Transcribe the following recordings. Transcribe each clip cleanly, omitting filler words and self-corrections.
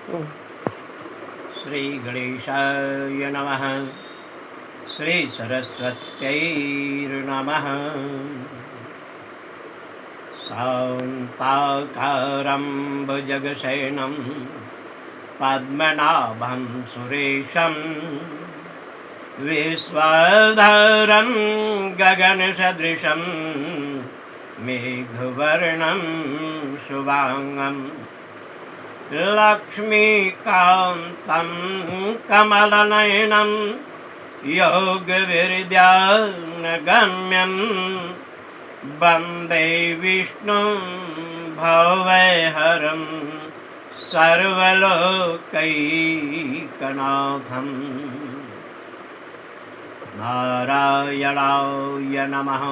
श्री गणेशाय नमः। श्री सरस्वत्यै नमः। शान्ताकारं भुजगशयनं पद्मनाभं सुरेशं विश्वधरं गगनसदृशं मेघवर्णं शुभांगं लक्ष्मीकान्तं कमलनयनं योगविद्यानगम्यं वन्दे विष्णुं भवभयहरं सर्वलोकैकनाथं। नारायणाय नमः।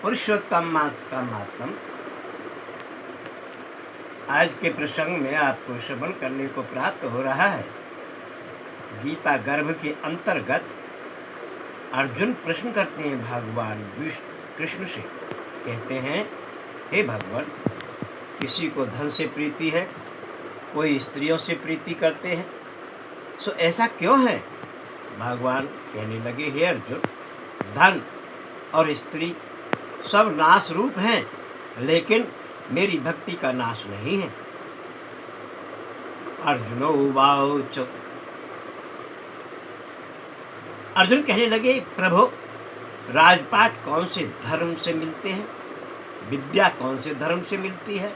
पुरुषोत्तम मास का मातम आज के प्रसंग में आपको श्रवण करने को प्राप्त हो रहा है। गीता गर्भ के अंतर्गत अर्जुन प्रश्न करते हैं भगवान कृष्ण से। कहते हैं, हे भगवान, किसी को धन से प्रीति है, कोई स्त्रियों से प्रीति करते हैं, सो ऐसा क्यों है? भगवान कहने लगे, हे अर्जुन, धन और स्त्री सब नाश रूप हैं, लेकिन मेरी भक्ति का नाश नहीं है। अर्जुन कहने लगे, प्रभु, राजपाट कौन से धर्म से मिलते हैं? विद्या कौन से धर्म से मिलती है?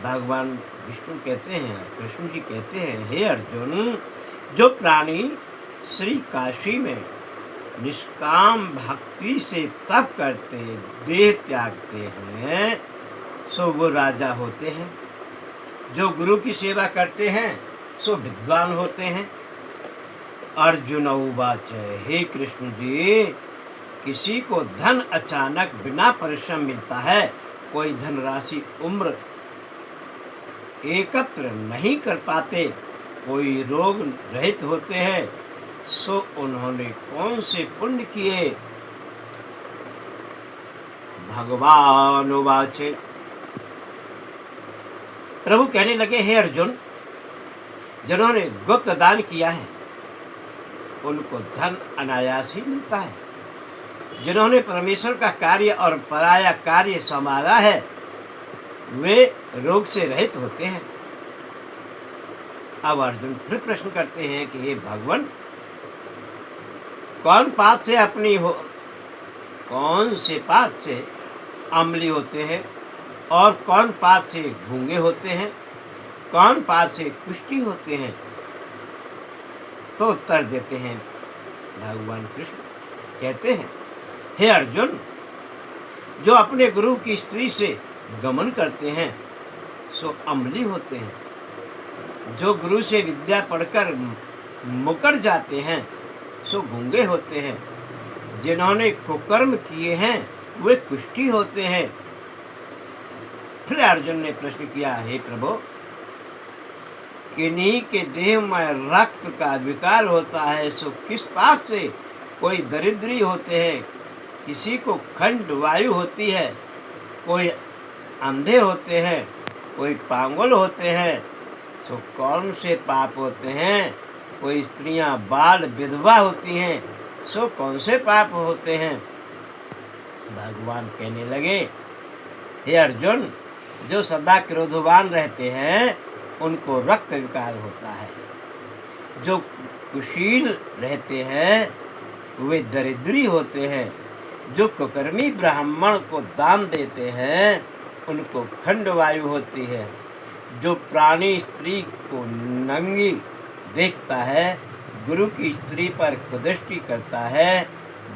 भगवान विष्णु कहते हैं, कृष्ण जी कहते हैं, हे अर्जुन, जो प्राणी श्री काशी में निष्काम भक्ति से तप करते, देह त्यागते हैं, सो वो राजा होते हैं। जो गुरु की सेवा करते हैं सो विद्वान होते हैं। अर्जुन उवाच, हे कृष्ण जी, किसी को धन अचानक बिना परिश्रम मिलता है, कोई धनराशि उम्र एकत्र नहीं कर पाते, कोई रोग रहित होते हैं, सो उन्होंने कौन से पुण्य किए? भगवान उवाच, प्रभु कहने लगे, हे अर्जुन, जिन्होंने गुप्त दान किया है उनको धन अनायास ही मिलता है। जिन्होंने परमेश्वर का कार्य और पराया कार्य संभाला है वे रोग से रहित होते हैं। अब अर्जुन फिर प्रश्न करते हैं कि हे भगवान, कौन से पात से अम्ली होते हैं और कौन पात से गूंगे होते हैं? कौन पात से कुष्ठी होते हैं? तो उत्तर देते हैं भगवान कृष्ण। कहते हैं, हे अर्जुन, जो अपने गुरु की स्त्री से गमन करते हैं सो अम्ली होते हैं। जो गुरु से विद्या पढ़कर मुकर जाते हैं सो गूंगे होते हैं। जिन्होंने कुकर्म किए हैं वे कुष्ठी होते हैं। फिर अर्जुन ने प्रश्न किया, हे प्रभु, किन्हीं के देह में रक्त का विकार होता है, सो किस पात से? कोई दरिद्री होते हैं, किसी को खंड वायु होती है, कोई अंधे होते हैं, कोई पागल होते हैं, सो कौन से पाप होते हैं? कोई स्त्रियां बाल विधवा होती हैं, सो कौन से पाप होते हैं? भगवान कहने लगे, हे अर्जुन, जो सदा क्रोधवान रहते हैं उनको रक्त विकार होता है। जो कुशील रहते हैं वे दरिद्री होते हैं। जो कुकर्मी ब्राह्मण को दान देते हैं उनको खंड वायु होती है। जो प्राणी स्त्री को नंगी देखता है, गुरु की स्त्री पर कुदृष्टि करता है,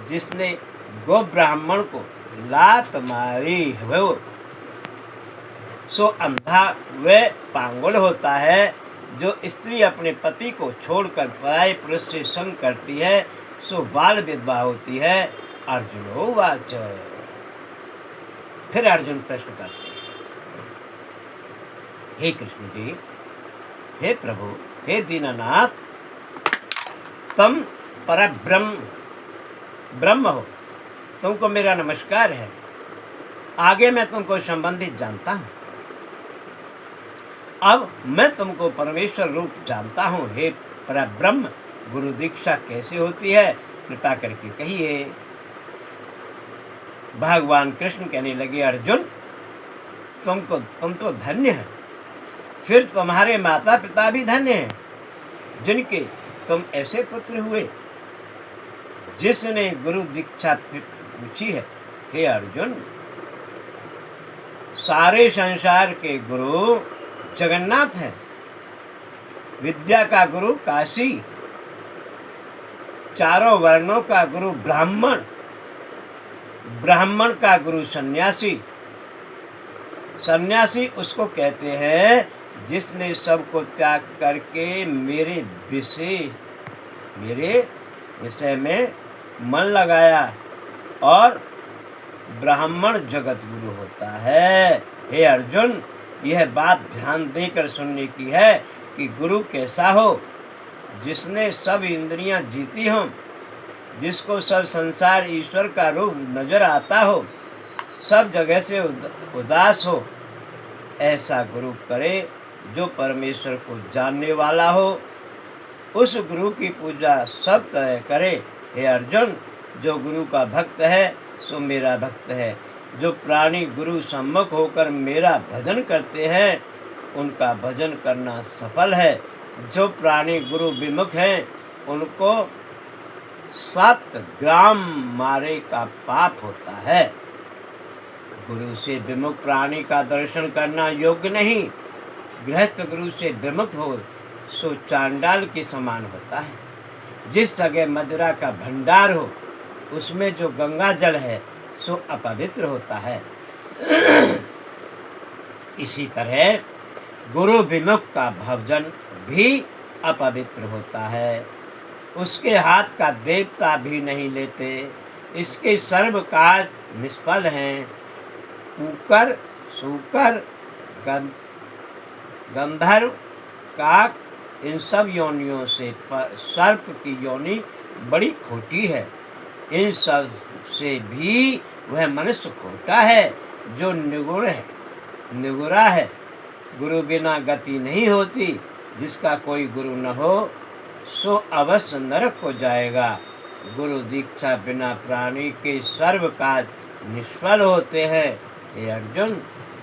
जिसने गो ब्राह्मण को लात मारी है सो अंधा व पागल होता है। जो स्त्री अपने पति को छोड़कर पराये पुरुष से संग करती है सो बाल विधवा होती है। अर्जुन वाच। फिर अर्जुन प्रश्न करते हैं, हे कृष्ण जी, हे प्रभु, हे दीननाथ, तुम ब्रह्म हो, तुमको मेरा नमस्कार है। आगे मैं तुमको संबंधित जानता हूँ। अब मैं तुमको परमेश्वर रूप जानता हूँ। हे परब्रह्म, गुरु दीक्षा कैसे होती है, कृपा करके कहिए। भगवान कृष्ण कहने लगे, अर्जुन तुम तो धन्य है, फिर तुम्हारे माता पिता भी धन्य हैं, जिनके तुम ऐसे पुत्र हुए जिसने गुरु दीक्षा पूछी है। हे अर्जुन, सारे संसार के गुरु जगन्नाथ हैं, विद्या का गुरु काशी, चारों वर्णों का गुरु ब्राह्मण, ब्राह्मण का गुरु सन्यासी, सन्यासी उसको कहते हैं जिसने सबको त्याग करके मेरे विषय में मन लगाया, और ब्राह्मण जगत गुरु होता है। हे अर्जुन, यह बात ध्यान देकर सुनने की है कि गुरु कैसा हो, जिसने सब इंद्रियां जीती हों, जिसको सब संसार ईश्वर का रूप नजर आता हो, सब जगह से उदास हो, ऐसा गुरु करे जो परमेश्वर को जानने वाला हो। उस गुरु की पूजा सब तरह करे। हे अर्जुन, जो गुरु का भक्त है सो मेरा भक्त है। जो प्राणी गुरु सम्मुख होकर मेरा भजन करते हैं, उनका भजन करना सफल है। जो प्राणी गुरु विमुख हैं, उनको 7 ग्राम मारे का पाप होता है। गुरु से विमुख प्राणी का दर्शन करना योग्य नहीं। गृहस्थ गुरु से विमुख हो सो चांडाल के समान होता है। जिस जगह मदिरा का भंडार हो, उसमें जो गंगा जल है सो अपवित्र होता है। इसी तरह गुरु विमुख का भजन भी अपवित्र होता है। उसके हाथ का देवता भी नहीं लेते, इसके सर्व काज निष्फल हैं। कुकर, सूकर, गंधर्व, काक, इन सब योनियों से सर्प की योनि बड़ी खोटी है। इन सब से भी वह मनुष्य खोटा है जो निगुरा है। गुरु बिना गति नहीं होती। जिसका कोई गुरु न हो सो अवश्य नरक को जाएगा। गुरु दीक्षा बिना प्राणी के सर्व काज निष्फल होते हैं। हे अर्जुन,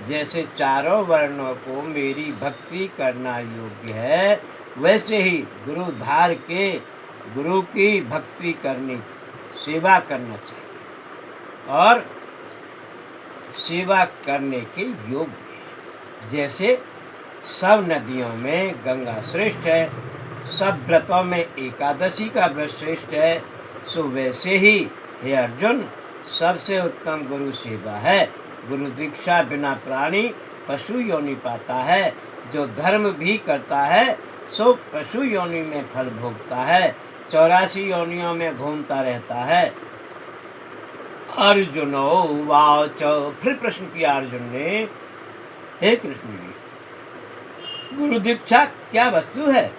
जैसे चारों वर्णों को मेरी भक्ति करना योग्य है, वैसे ही गुरुधार के गुरु की भक्ति करनी, सेवा करना चाहिए और सेवा करने के योग्य। जैसे सब नदियों में गंगा श्रेष्ठ है, सब व्रतों में एकादशी का व्रत श्रेष्ठ है, सो वैसे ही हे अर्जुन, सबसे उत्तम गुरु सेवा है। गुरु दीक्षा बिना प्राणी पशु योनि पाता है। जो धर्म भी करता है सो पशु योनि में फल भोगता है, 84 योनियों में घूमता रहता है। अर्जुनो वाच, फिर प्रश्न किया अर्जुन ने, हे कृष्ण जी, गुरु दीक्षा क्या वस्तु है?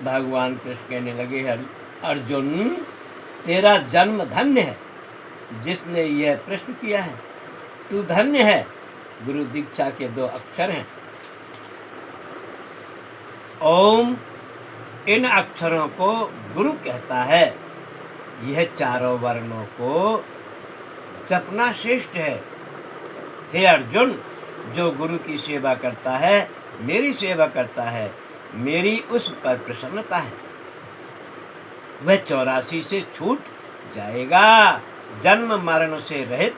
भगवान कृष्ण कहने लगे, अर्जुन, तेरा जन्म धन्य है जिसने यह प्रश्न किया है। तू धन्य है। गुरु दीक्षा के 2 अक्षर हैं, ओम। इन अक्षरों को गुरु कहता है। यह चारों वर्णों को जपना श्रेष्ठ है। हे अर्जुन, जो गुरु की सेवा करता है, मेरी सेवा करता है, मेरी उस पर प्रसन्नता है, वह 84 से छूट जाएगा। जन्म मरण से रहित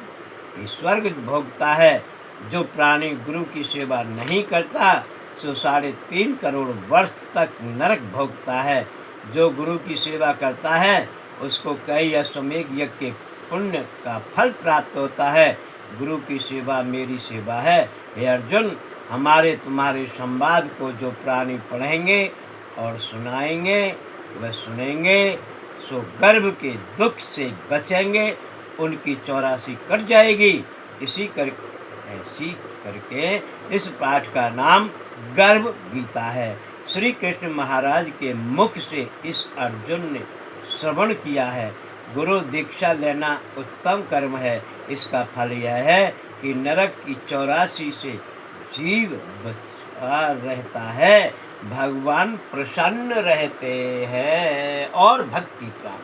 स्वर्ग भोगता है। जो प्राणी गुरु की सेवा नहीं करता सो 3.5 करोड़ वर्ष तक नरक भोगता है। जो गुरु की सेवा करता है उसको कई अश्वमेध यज्ञ के पुण्य का फल प्राप्त होता है। गुरु की सेवा मेरी सेवा है। हे अर्जुन, हमारे तुम्हारे संवाद को जो प्राणी पढ़ेंगे और सुनाएंगे, वह सुनेंगे सो गर्भ के दुख से बचेंगे, उनकी 84 कट जाएगी। ऐसी करके इस पाठ का नाम गर्भ गीता है। श्री कृष्ण महाराज के मुख से इस अर्जुन ने श्रवण किया है। गुरु दीक्षा लेना उत्तम कर्म है। इसका फल यह है कि नरक की 84 से जीव बचा रहता है, भगवान प्रसन्न रहते हैं और भक्ति प्राप्त